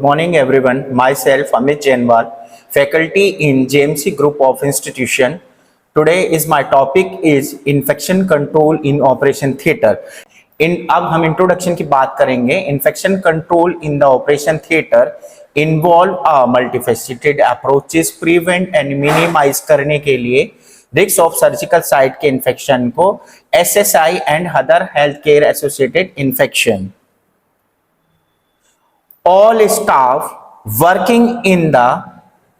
morning everyone. Myself Amit Jainwal, faculty in JMC Group of Institution. Today is my topic is infection control in operation theater. अब हम introduction की बात करेंगे. Infection control in the operation theatre involve multifaceted approaches prevent and minimise करने के लिए risk of surgical site के infection को SSI and other health care associated infection. All staff working in the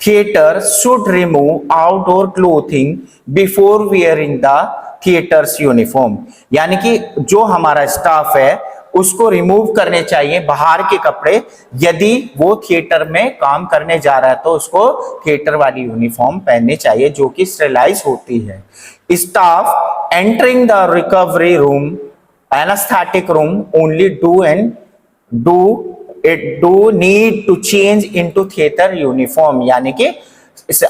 theater should remove outdoor clothing before wearing the theater's uniform. यानी कि जो हमारा staff है उसको रिमूव करने चाहिए बाहर के कपड़े. यदि वो थिएटर में काम करने जा रहा है तो उसको थिएटर वाली यूनिफॉर्म पहननी चाहिए जो कि स्टेरिलाइज होती है. Staff entering the recovery room anaesthetic room only do need to change into theater uniform. यानी कि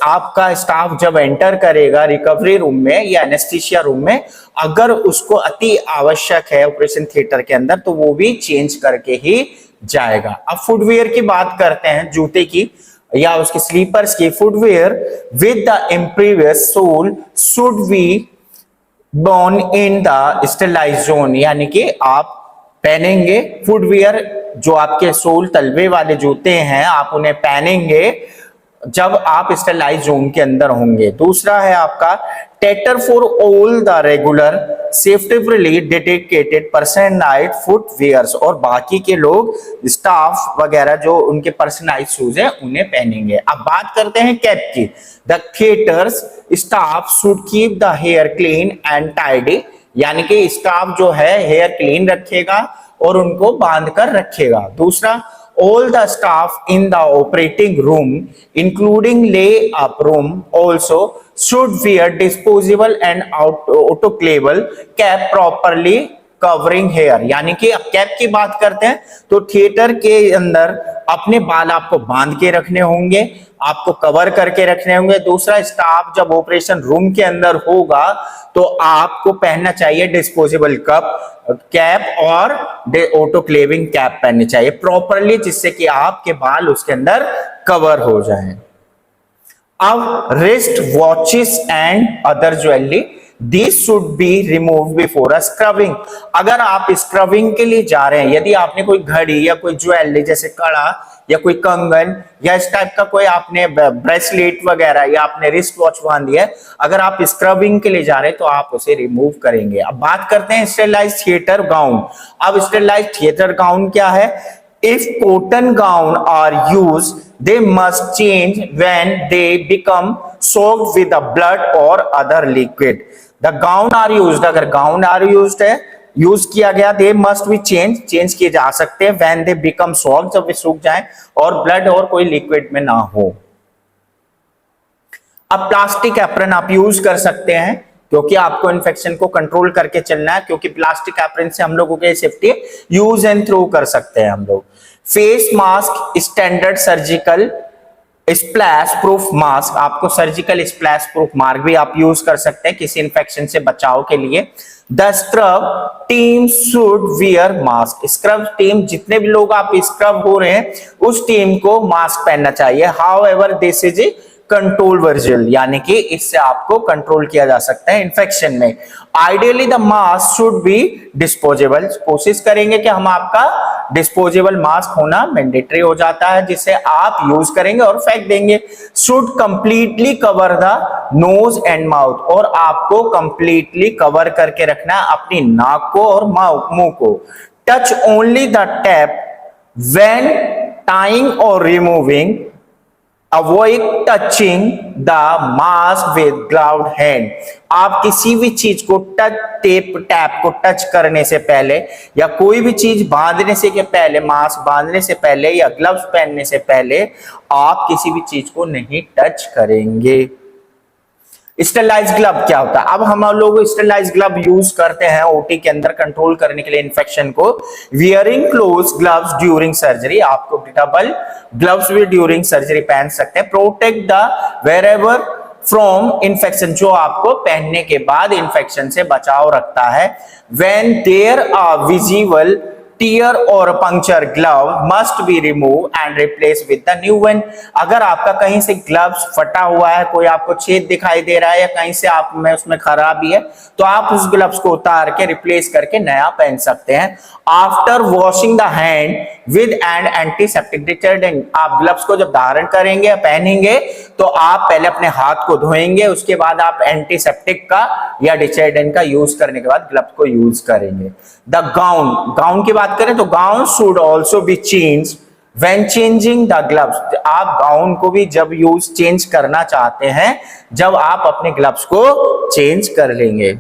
आपका स्टाफ जब एंटर करेगा रिकवरी रूम में या एनेस्थीसिया रूम में, अगर उसको अति आवश्यक है ऑपरेशन थिएटर के अंदर तो वो भी चेंज करके ही जाएगा. अब फुटवेयर की बात करते हैं, जूते की या उसके स्लीपर्स की. Footwear with the impervious sole should be worn in the sterilised zone. यानी कि आप पहनेंगे फुटवेयर, जो आपके सोल तलवे वाले जूते हैं आप उन्हें पहनेंगे जब आप स्टेरिलाइज जोन के अंदर होंगे. दूसरा है आपका theatre for all the regular safety fully dedicated personalised footwears. और बाकी के लोग स्टाफ वगैरह जो उनके पर्सनलाइज्ड शूज है उन्हें पहनेंगे. अब बात करते हैं कैप की. The theatre's staff should keep the hair clean and tidy. यानी कि स्टाफ जो है हेयर क्लीन रखेगा और उनको बांध कर रखेगा. दूसरा, all the staff in the operating room including lay up room also should wear disposable and autoclavable cap properly covering hair. यानी कि अब कैप की बात करते हैं तो थिएटर के अंदर अपने बाल आपको बांध के रखने होंगे, आपको कवर करके रखने होंगे. दूसरा, स्टाफ जब ऑपरेशन रूम के अंदर होगा तो आपको पहनना चाहिए डिस्पोजेबल कैप और ऑटोक्लेविंग कैप पहननी चाहिए प्रॉपरली, जिससे कि आपके बाल उसके अंदर कवर हो जाएं. अब wrist watches and other jewellery These should be removed before a scrubbing. अगर आप स्क्रबिंग के लिए जा रहे हैं, यदि आपने कोई घड़ी या कोई ज्वेलरी जैसे कड़ा या कोई कंगन या इस टाइप का कोई आपने ब्रेसलेट वगैरह या आपने रिस्ट वॉच बांध दिया है, अगर आप स्क्रबिंग के लिए जा रहे हैं तो आप उसे रिमूव करेंगे. अब बात करते हैं स्टेरिलाइज्ड थिएटर गाउन. अब स्टेरिलाइज्ड थिएटर गाउन क्या है? If cotton gown are used, they must change when they become soaked with the blood or other liquid. The gown are used, अगर gown are used है, use किया गया, they must be change किए जा सकते हैं when they become soaked, जब वे सूख जाएं और ब्लड और कोई लिक्विड में ना हो. अब प्लास्टिक एप्रन आप यूज कर सकते हैं क्योंकि आपको इन्फेक्शन को कंट्रोल करके चलना है, क्योंकि प्लास्टिक एप्रन से हम लोगों के सेफ्टी यूज एंड थ्रो कर सकते हैं हम लोग. Face mask standard surgical splash proof mask, आपको सर्जिकल स्प्लैश प्रूफ मास्क भी आप यूज कर सकते हैं किसी इन्फेक्शन से बचाव के लिए. The scrub team should wear mask. Scrub team, जितने भी लोग आप स्क्रब हो रहे हैं उस टीम को मास्क पहनना चाहिए. How ever this is control virtual, यानी कि इससे आपको कंट्रोल किया जा सकता है इन्फेक्शन में. Ideally the mask should be disposable. कोशिश करेंगे कि हम आपका डिस्पोजेबल मास्क होना मैंडेटरी हो जाता है, जिसे आप यूज करेंगे और फेंक देंगे. Should completely cover the nose and mouth. और आपको कंप्लीटली कवर करके रखना है अपनी नाक को और मुंह को. Touch only the tap when tying और removing. Avoid touching the mask with gloved hand. आप किसी भी चीज को टैप को टच करने से पहले या कोई भी चीज बांधने से पहले, मास्क बांधने से पहले या ग्लव्स पहनने से पहले आप किसी भी चीज को नहीं टच करेंगे. स्टेरिलाइज ग्लव क्या होता है? अब हम लोग स्टेरिलाइज ग्लव यूज करते हैं ओटी के अंदर कंट्रोल करने के लिए इन्फेक्शन को. Wearing close gloves during surgery. आपको डबल ग्लव्स भी ड्यूरिंग सर्जरी पहन सकते हैं. Protect the wherever from infection, जो आपको पहनने के बाद इन्फेक्शन से बचाव रखता है. When there are visible tear or puncture glove must be removed and replaced with the new one। अगर आपका कहीं से ग्लव्स फटा हुआ है, कोई आपको छेद दिखाई दे रहा है या कहीं से आप में उसमें खराबी है, तो आप उस ग्लव्स को उतार के रिप्लेस करके नया पहन सकते हैं। After washing the hand with and antiseptic detergent, आप ग्लव्स को जब धारण करेंगे या पहनेंगे तो आप पहले अपने हाथ को धोएंगे, उसके बाद आप एंटीसेप्टिक का या डिटर्जेंट का यूज करने के बाद ग्लव्स को यूज करेंगे। द गाउन की बात करें तो gown should also be change when changing the gloves, आप गाउन को भी जब चेंज करना चाहते हैं, जब आप अपने ग्लव्स को चेंज कर लेंगे।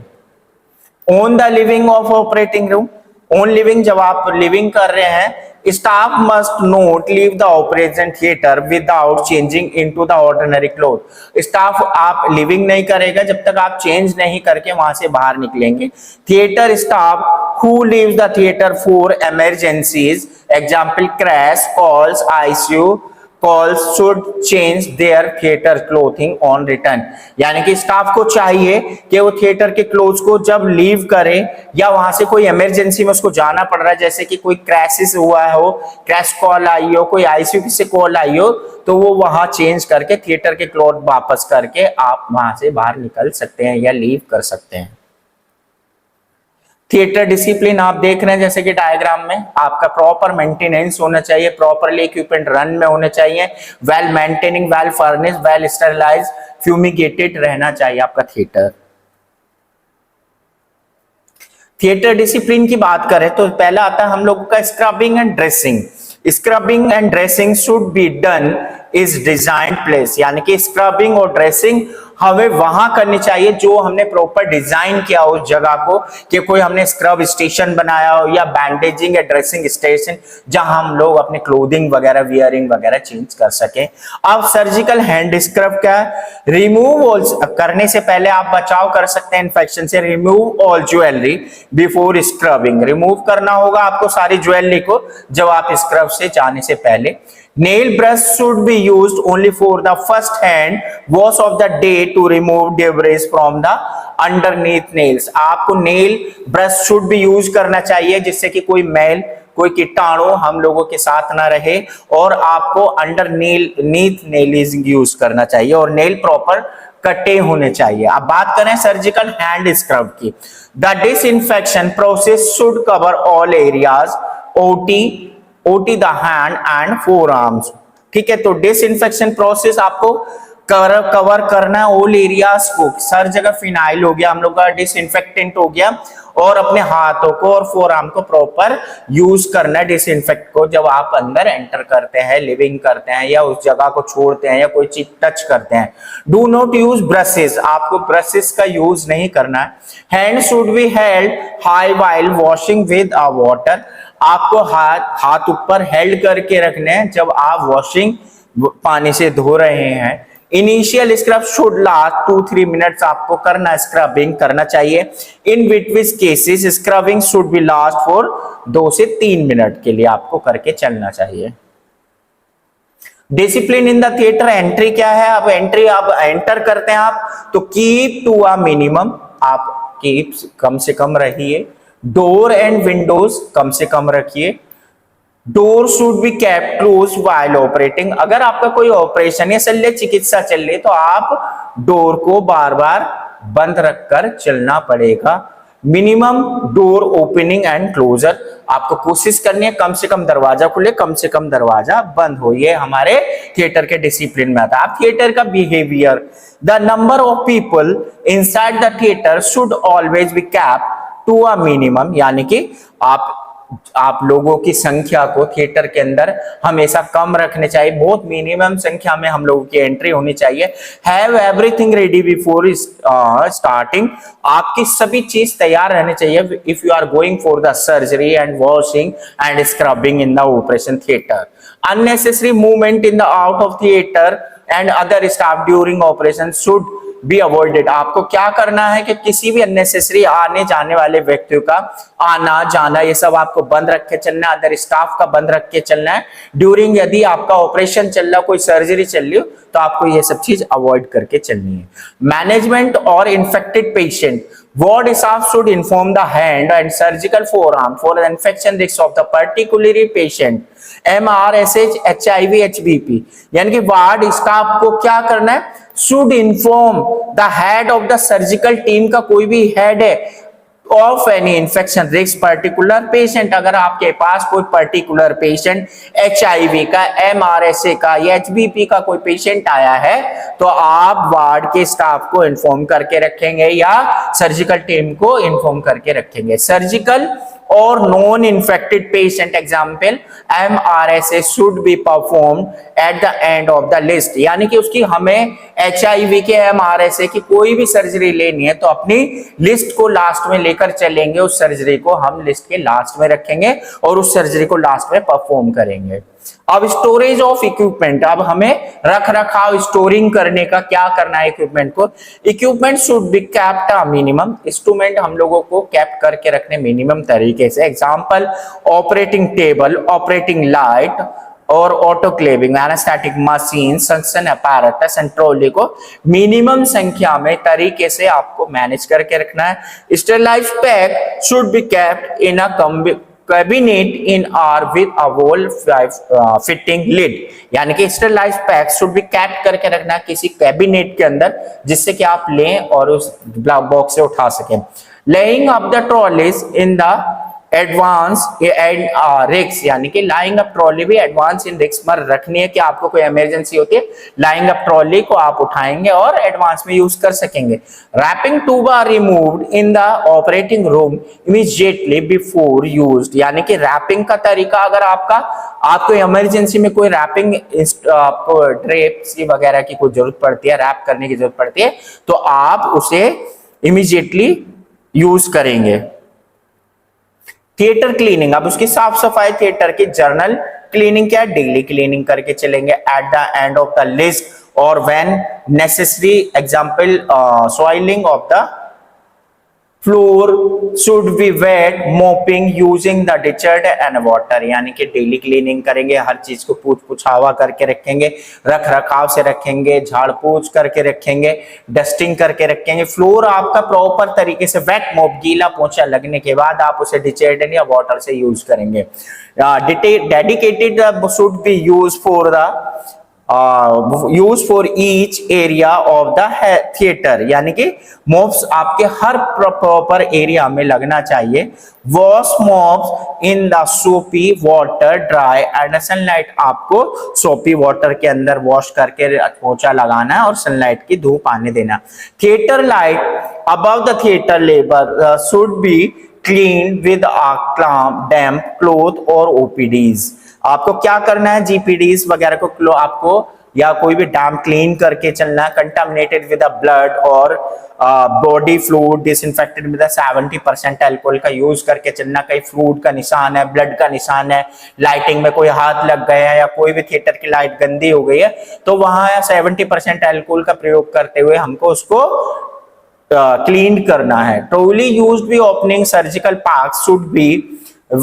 On the living of operating room, on living जब आप लिविंग कर रहे हैं, staff must not leave the operation theatre without changing into the ordinary cloth, staff आप लिविंग नहीं करेगा जब तक आप चेंज नहीं करके वहां से बाहर निकलेंगे। Theatre staff who leaves the theatre for emergencies example crash calls ICU calls should change their theatre clothing on return, यानी कि स्टाफ को चाहिए कि वो थिएटर के क्लोथ्स को जब लीव करे या वहां से कोई इमरजेंसी में उसको जाना पड़ रहा है, जैसे कि कोई क्रैशिस हुआ हो, क्रैश कॉल आई हो, कोई आईसीयू से कॉल आई हो, तो वो वहां चेंज करके थिएटर के क्लोथ वापस करके आप वहां से बाहर निकल सकते हैं या लीव कर सकते हैं। थिएटर डिसिप्लिन आप देख रहे हैं जैसे कि डायग्राम में, आपका प्रॉपर मेंटेनेंस होना चाहिए, प्रॉपरली इक्विपमेंट रन में होने चाहिए, well maintaining, well furnished, well sterilised, fumigated रहना चाहिए आपका थिएटर। थिएटर डिसिप्लिन की बात करें तो पहला आता है हम लोगों का scrubbing and dressing. Scrubbing and dressing should be done is design place, यानी कि स्क्रबिंग और ड्रेसिंग हमें वहां करनी चाहिए जो हमने प्रॉपर डिजाइन किया उस जगह को, कि कोई हमने स्क्रब स्टेशन बनाया हो या बैंडेजिंग या ड्रेसिंग स्टेशन जहां हम लोग अपने क्लोथिंग वगैरह वियरिंग वगैरह चेंज कर सके। अब सर्जिकल हैंड स्क्रब क्या है, रिमूव ऑल, करने से पहले आप बचाव कर सकते हैं इन्फेक्शन से। Remove all jewellery before scrubbing, remove करना होगा आपको सारी ज्वेलरी को जब आप स्क्रब से जाने से पहले। Nail brush should be used only for the first hand wash of the day to remove debris from the underneath nails। आपको नेल ब्रश शुड भी यूज करना चाहिए जिससे कि कोई मैल, कोई कीटाणु हम लोगों के साथ ना रहे, और आपको अंडर नीथ नेल यूज करना चाहिए और नेल प्रॉपर कटे होने चाहिए। अब बात करें सर्जिकल हैंड स्क्रब की, the disinfection process should cover all areas OT the hand and four arms. ठीक है, तो डिसइंफेक्शन प्रोसेस आपको कवर करना है ऑल एरियाज को, हर जगह फिनाइल हो गया हम लोग का, डिसइंफेक्टेंट हो गया, और अपने हाथों को और फोर आर्म को प्रॉपर यूज करना है डिसइंफेक्ट को जब आप अंदर एंटर करते हैं, लिविंग करते हैं या उस जगह को छोड़ते हैं या कोई चीज टच करते हैं। डू नॉट यूज ब्रशेस, आपको ब्रशेस का यूज नहीं करना है। Hand should be held high while washing with water, आपको हाथ ऊपर हेल्ड करके रखने हैं जब आप वॉशिंग पानी से धो रहे हैं। Initial scrub should last 2-3 minutes आपको करना, स्क्रबिंग करना चाहिए। In between cases scrubbing should be last for 2 से 3 मिनट के लिए आपको करके चलना चाहिए। Discipline in the theatre, entry क्या है, अब एंट्री आप एंटर करते हैं आप तो कीप टू अ मिनिमम, आप कीप कम से कम रहिए। डोर एंड विंडोज कम से कम रखिए। Door should be kept close while operating, अगर आपका कोई ऑपरेशन या शल्य चिकित्सा चल रही तो आप डोर को बार बार बंद रखकर चलना पड़ेगा। Minimum door opening and closure, आपको कोशिश करनी है कम से कम दरवाजा खुले, कम से कम दरवाजा बंद हो, ये हमारे थिएटर के डिसिप्लिन में आता है। आप थिएटर का behaviour, the number of people inside the theatre should always be kept to a minimum, यानी कि आप लोगों की संख्या को थिएटर के अंदर हमेशा कम रखने चाहिए, बहुत मिनिमम संख्या में हम लोगों की एंट्री होनी चाहिए। Have everything ready before starting, आपकी सभी चीज तैयार रहनी चाहिए if you are going for the surgery and washing and scrubbing in the operation theatre. Unnecessary movement in the out of theatre and other staff during operation should be avoided, आपको क्या करना है कि किसी भी अननेसेसरी आने जाने वाले व्यक्तियों का आना जाना ये सब आपको बंद रख के चलना है, अदर स्टाफ का बंद रख के चलना है। ड्यूरिंग यदि आपका ऑपरेशन चल रहा, कोई सर्जरी चल रही हो तो आपको ये सब चीज अवॉइड करके चलनी है। मैनेजमेंट और infected patient, Ward staff should inform the hand and surgical forearm for the infection risks of the particular patient, MRSH, HIV, HBP। यानी कि वार्ड स्टाफ को क्या करना है, should inform the head of the surgical team का कोई भी head है of any infection risk particular patient. अगर आपके पास कोई पर्टिकुलर पेशेंट HIV का, MRSA का या HBP का कोई पेशेंट आया है तो आप वार्ड के स्टाफ को इन्फॉर्म करके रखेंगे या सर्जिकल टीम को इन्फॉर्म करके रखेंगे। सर्जिकल और non infected patient example MRSA should be perform at the end of the list. यानी कि उसकी हमें HIV के, MRSA की कोई भी सर्जरी लेनी है तो अपनी लिस्ट को लास्ट में लेकर चलेंगे, उस सर्जरी को हम लिस्ट के लास्ट में रखेंगे और उस सर्जरी को लास्ट में परफॉर्म करेंगे। अब स्टोरेज ऑफ इक्विपमेंट, अब हमें रख रखाव स्टोरिंग करने का क्या करना है इक्विपमेंट को। Equipment should be kept a minimum, instrument हम लोगों को कैप्ट करके रखने मिनिमम तरीके से। Example operating table, operating light और autoclaving, anaesthetic machine, suction apparatus and trolley को मिनिमम संख्या में तरीके से आपको मैनेज करके रखना है। Sterilise pack should be kept in a cabinet in or with a wall fitting lid. यानी कि sterilise pack should be kept करके रखना किसी कैबिनेट के अंदर जिससे कि आप लें और उस बॉक्स से उठा सकें। Laying up the trolleys in the advance and रिक्स, यानी कि लाइंग अप ट्रॉली भी एडवांस इन रिक्स पर रखनी है कि आपको कोई इमरजेंसी होती है, लाइंग अप ट्रॉली को आप उठाएंगे और एडवांस में यूज कर सकेंगे। Wrapping tube are removed in the operating room immediately before used. यानी कि रैपिंग का तरीका, अगर आपको इमरजेंसी में कोई रैपिंग ड्रेप्स वगैरह की कोई जरूरत पड़ती है, रैप करने की जरूरत पड़ती है तो आप उसे इमीडिएटली यूज करेंगे। थिएटर क्लीनिंग, अब उसकी साफ सफाई, थिएटर की जर्नल क्लीनिंग क्या है, डेली क्लीनिंग करके चलेंगे at the end of the list or when necessary. Example soiling of the floor should be wet, mopping using the detergent and water. यानी कि डेली क्लीनिंग करेंगे, हर चीज को पूछ पुछावा करके रखेंगे, रख रखाव से रखेंगे, झाड़ पूछ करके रखेंगे, डस्टिंग करके रखेंगे। फ्लोर आपका प्रॉपर तरीके से वेट मोप, गीला पोंछा लगने के बाद आप उसे डिटर्जेंट या वाटर से यूज करेंगे। Dedicated should be use for the use for each area of the theatre. यानी कि मोप्स आपके हर प्रॉपर एरिया में लगना चाहिए। वॉश मोप्स इन द सोपी वाटर ड्राई एंड सनलाइट, आपको सोपी वाटर के अंदर वॉश करके पोंछा लगाना है और सनलाइट की धूप आने देना। Theatre light above the theatre labour should be clean with a damp cloth और OPDs। आपको क्या करना है, GPDs वगैरह को आपको या कोई भी डैम क्लीन करके चलना है। कंटामिनेटेड विद ब्लड और body fluid disinfected with 70% alcohol का यूज करके चलना। कहीं फ्लूइड का निशान है, ब्लड का निशान है, लाइटिंग में कोई हाथ लग गया है या कोई भी थिएटर की लाइट गंदी हो गई है तो वहां 70% अल्कोहल का प्रयोग करते हुए हमको उसको क्लीन करना है। Trolley used B opening surgical parts should be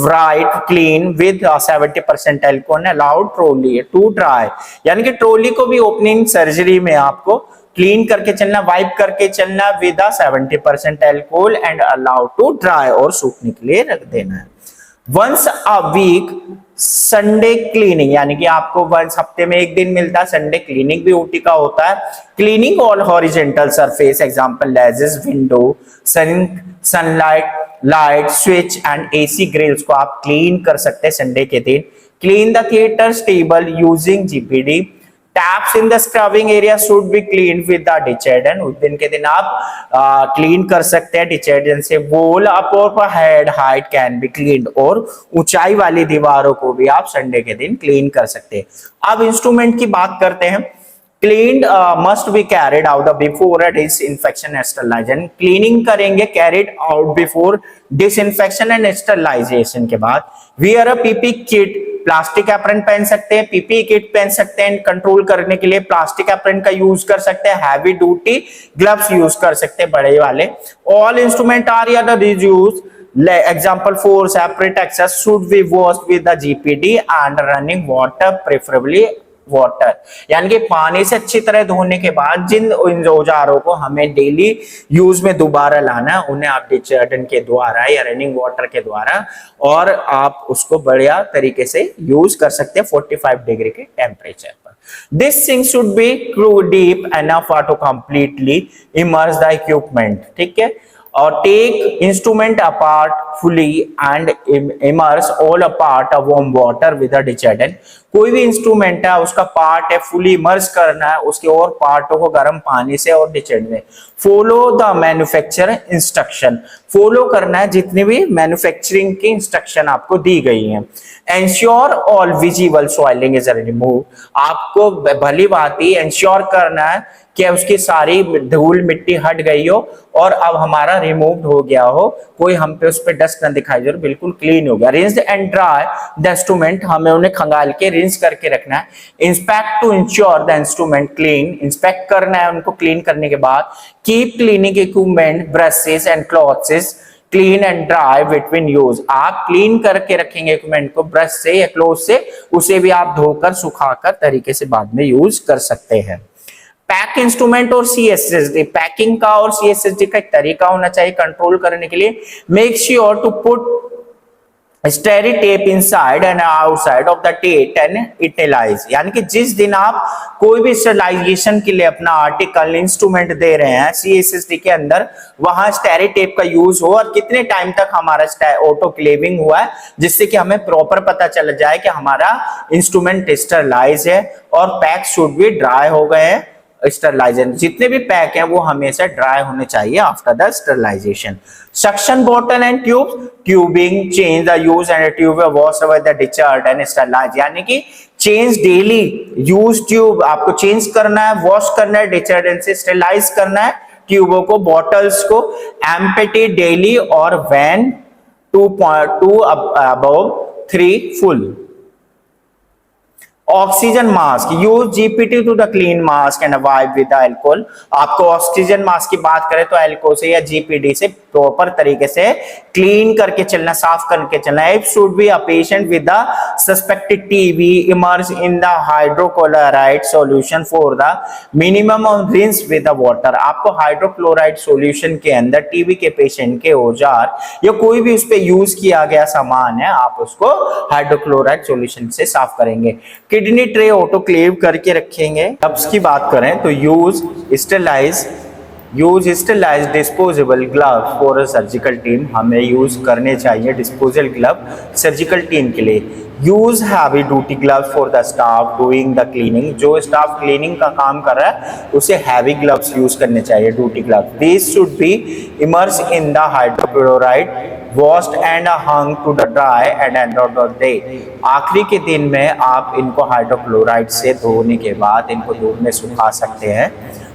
write clean with 70% alcohol allowed trolley to dry। यानी कि ट्रॉली को भी ओपनिंग सर्जरी में आपको क्लीन करके चलना, वाइप करके चलना with 70% alcohol and allowed to dry, और सूखने के लिए रख देना है। Once a week Sunday cleaning, यानी कि आपको वंस हफ्ते में एक दिन मिलता है, संडे क्लीनिंग भी OT का होता है। Cleaning all horizontal surface, example ledges, window, sunlight, light, switch and AC grills को आप क्लीन कर सकते हैं संडे के दिन। Clean the theatre table using GPD। Taps in the scrubbing area should be clean with the detergent. उस दिन के दिन आप क्लीन कर सकते हैं डिटर्जेंट से। वॉल अप और head height can be cleaned, और ऊंचाई वाली दीवारों को भी आप संडे के दिन क्लीन कर सकते हैं। अब इंस्ट्रूमेंट की बात करते हैं। Cleaned must be carried out before a disinfection and sterilization। Cleaning करेंगे carried out before disinfection and sterilization के बाद। Wear a PP kit, plastic apron पहन सकते हैं, PPE किट पहन सकते हैं। कंट्रोल करने के लिए प्लास्टिक एप्रन का यूज कर सकते हैं। हैवी ड्यूटी ग्लव्स यूज कर सकते हैं, बड़े वाले। ऑल इंस्ट्रूमेंट आर या use example for separate access should be washed with the GPD and running water, preferably water, यानी कि पानी से अच्छी तरह धोने के बाद जिन इन औजारों को हमें डेली यूज में दोबारा लाना है, उन्हें आप डिटर्जेंट के द्वारा या रनिंग वाटर के द्वारा, और आप उसको बढ़िया तरीके से यूज कर सकते हैं 45 डिग्री के टेम्परेचर पर। This thing should be deep enough to completely immerse the equipment, ठीक है, और take instrument apart fully and immerse all apart warm water with detergent. कोई भी इंस्ट्रूमेंट है उसका पार्ट है फुली इमर्स करना है उसके और पार्टों को गर्म पानी से और डिटर्जेंट में। Follow the manufacturer instruction, follow करना है जितनी भी मैन्युफैक्चरिंग की इंस्ट्रक्शन आपको दी गई हैं। Ensure all visible soiling is remove, आपको भली भांति एंश्योर करना है कि उसकी सारी धूल मिट्टी हट गई हो और अब हमारा रिमूव हो गया हो, कोई हम पे उस पे डस्ट ना दिखाई दे, बिल्कुल क्लीन हो गया। Rinse and dry the instrument, हमें उन्हें खंगाल के रिंस करके रखना है। Inspect to ensure the instrument clean, inspect करना है उनको क्लीन करने के बाद। Keep cleaning equipment brushes and cloths clean and dry between use, आप क्लीन करके रखेंगे इक्विपमेंट को ब्रश से या क्लॉथ से, उसे भी आप धोकर सुखाकर तरीके से बाद में यूज कर सकते हैं। पैक इंस्ट्रूमेंट और CSSD, पैकिंग का और CSSD का एक तरीका होना चाहिए कंट्रोल करने के लिए। Make sure to put steri tape inside and outside of the tape and इटलाइज, यानी कि जिस दिन आप कोई भी स्टरलाइजेशन के लिए अपना आर्टिकल इंस्ट्रूमेंट दे रहे हैं CSSD के अंदर, वहां स्टेरी टेप का यूज हो और कितने टाइम तक हमारा ऑटोक्लेविंग हुआ है, जिससे कि हमें प्रॉपर पता चल जाए कि हमारा इंस्ट्रूमेंट स्टरलाइज है और पैक शुड भी ड्राई हो गए हैं। स्टरलाइजेशन जितने भी पैक हैं वो हमेशा ड्राई होने चाहिए after the sterilisation. Suction bottle and tube, tubing change the use and tube wash away the discharge and sterilise, यानी कि चेंज डेली यूज ट्यूब आपको चेंज करना है, वॉश करना है, डिटर्जेंट से स्टरलाइज करना है ट्यूबों को, बॉटल्स को एम्प्टी डेली और when 2.2 above 3 full. Oxygen mask, use GPT to the clean mask and wipe with alcohol, आपको ऑक्सीजन मास्क की बात करें तो अल्कोहल से या GPD से प्रॉपर तरीके से क्लीन करके चलना, साफ करके चलना। If should be a patient with the suspected TB emerge in the hydrochloride solution for the minimum of rinse with the water, आपको हाइड्रोक्लोराइड सॉल्यूशन के अंदर TB के पेशेंट के औजार या कोई भी उस पे यूज किया गया सामान है, आप उसको हाइड्रोक्लोराइड सॉल्यूशन से साफ करेंगे। किडनी ट्रे ऑटोक्लेव करके रखेंगे। ग्लव्स की बात करें तो use sterilise disposable glove for surgical team, हमें यूज करने चाहिए डिस्पोजल ग्लव सर्जिकल टीम के लिए। Use heavy duty gloves for the staff doing the cleaning, जो स्टाफ क्लीनिंग का काम कर रहा है उसे हैवी ग्लव्स यूज करने चाहिए, duty gloves. This should be immerse in the hydrochloride washed and hung to the dry at end of the day, आखिरी के दिन में आप इनको हाइड्रोक्लोराइड से धोने के बाद इनको धूप में सुखा सकते हैं।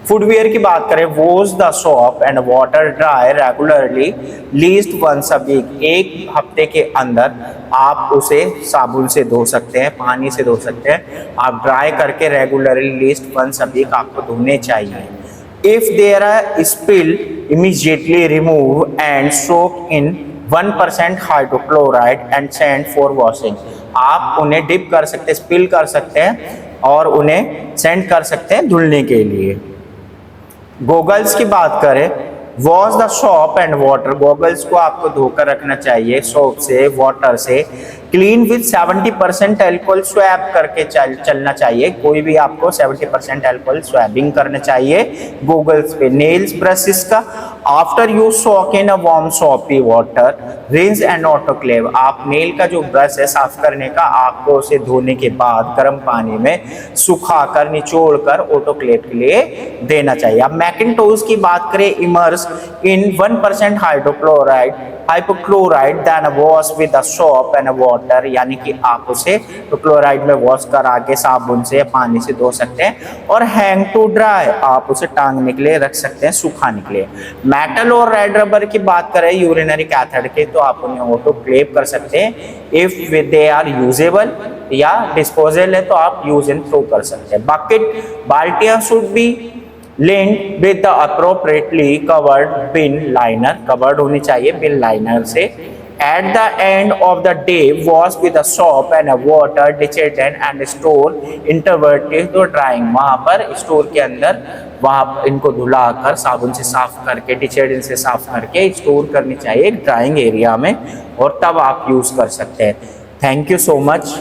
फुटवेयर की बात करें, wash the soap and water dry regularly least once a week, एक हफ्ते के अंदर आप उसे साबुन से धो सकते हैं, पानी से धो सकते हैं, आप ड्राई करके regularly least once a week आपको धोने चाहिए। If there are spill immediately remove and soak in 1% hydrochloride and send for washing, आप उन्हें डिप कर सकते हैं, स्पिल कर सकते हैं और उन्हें सेंड कर सकते हैं धुलने के लिए। गॉगल्स की बात करें, wash the soap and water, goggles को आपको धोकर रखना चाहिए सोप से, वाटर से। क्लीन विद 70% अल्कोहल, स्वैब करके चलना चाहिए, कोई भी आपको 70% अल्कोहल स्वैबिंग करना चाहिए गॉगल्स पे। नेल्स ब्रशेस का, after you soak in a warm सोपी वाटर रिंस एंड ऑटोक्लेव, आप नेल का जो ब्रश है साफ करने का, आपको उसे धोने के बाद गर्म पानी में सुखाकर निचोड़ कर ऑटोक्लेव के लिए देना चाहिए। अब मैकिन्टोश की बात करें, immerse in 1% hypochlorite then wash with the soap and water, यानी कि आप उसे तो क्लोराइड में वॉश करा के साबुन से या पानी से धो सकते हैं। और हैंग टू ड्राई, आप उसे टांगने के लिए रख सकते हैं, सुखाने के लिए। मेटल और रेड रबर की बात करें यूरिनरी कैथेड के, तो आप उन्हें ऑटोक्लेव कर सकते हैं। इफ दे आर यूजेबल या डिस्पोजल है तो आप यूज एंड थ्रो कर सकते हैं। बकेट, बाल्टियां should be linked with the appropriately covered bin liner, covered होनी चाहिए बिन लाइनर से। At the end of the day, wash with a soap and a water detergent and store interverted to drying. वहाँ पर store के अंदर वहाँ इनको धुलाकर साबुन से साफ करके डिटर्जेंट से साफ करके स्टोर करनी चाहिए ड्राइंग एरिया में, और तब आप यूज कर सकते हैं। Thank you so much.